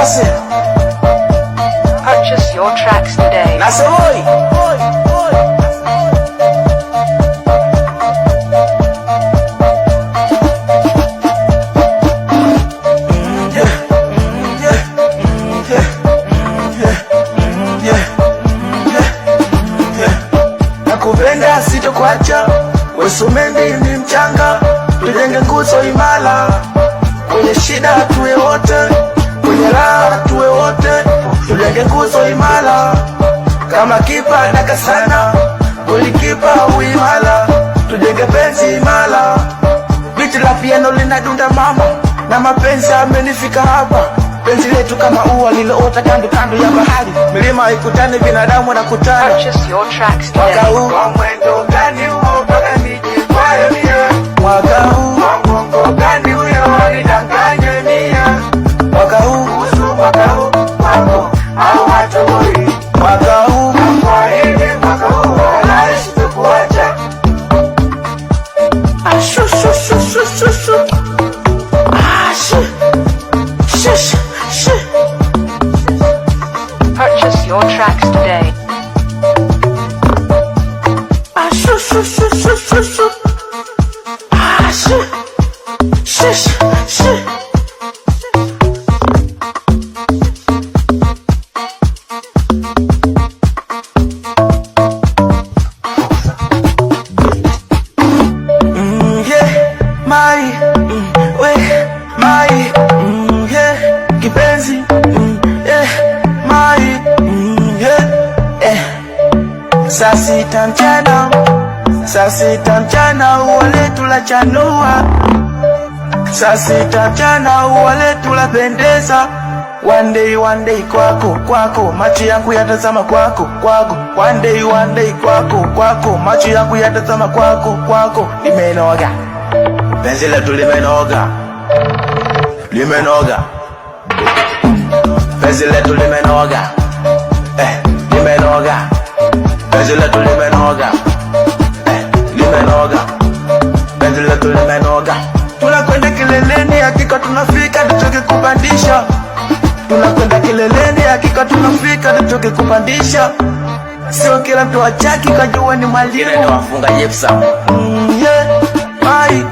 Ase. Purchase your tracks today. Nase oi. Nakupenda sitokuacha, wesumendi ni mchanga, tujenge nguzo imara, kwenye shida tuwe wote, kwenye raha tuwe wote, tujenge nguzo imara, kama kipa daka sana, golikipa uimara, tujenge penzi imara, biti la piano linadunda mama, na mapenzi amenifika hapa, penzi letu kama ua liloota kando kando ya bahari, milima ikutane binadamu na kutana. Purchase your tracks today. Mwaka huu kwa mwendo gani huo mpaka nijikwayo mia, mwaka huu kwa mwendo gani huyo nidanganye mia, mwaka huu kuhusu mwaka huu wako au hatoboi, mwaka huu kwa hili mwaka huu wala sitakuacha. Ashu shu shu shu shu shu ashu shu shu shu. Purchase your tracks today. Ashu shu shu shu shu shu ashu shu shu shu. Kipenzi, mai, saa sita mchana, saa sita mchana ua letu lachanua, saa sita mchana ua letu lapendeza. One day kwako, kwako, macho yangu yatazama kwako, kwako. One day kwako, kwako, macho yangu yatazama kwako, kwako. Limenoga, penzi letu limenoga, limenoga, penzi letu limenoga, limenoga, penzi letu limenoga, limenoga, penzi letu limenoga. Tunakwenda kileleni, hakika tunafika, tutoke kupandisha. Tunakwenda kileleni, hakika tunafika, tutoke kupandisha. Sio kila mtu achaki kajua ni mwalimu. Ile ni wafunga Jepsa. Mai.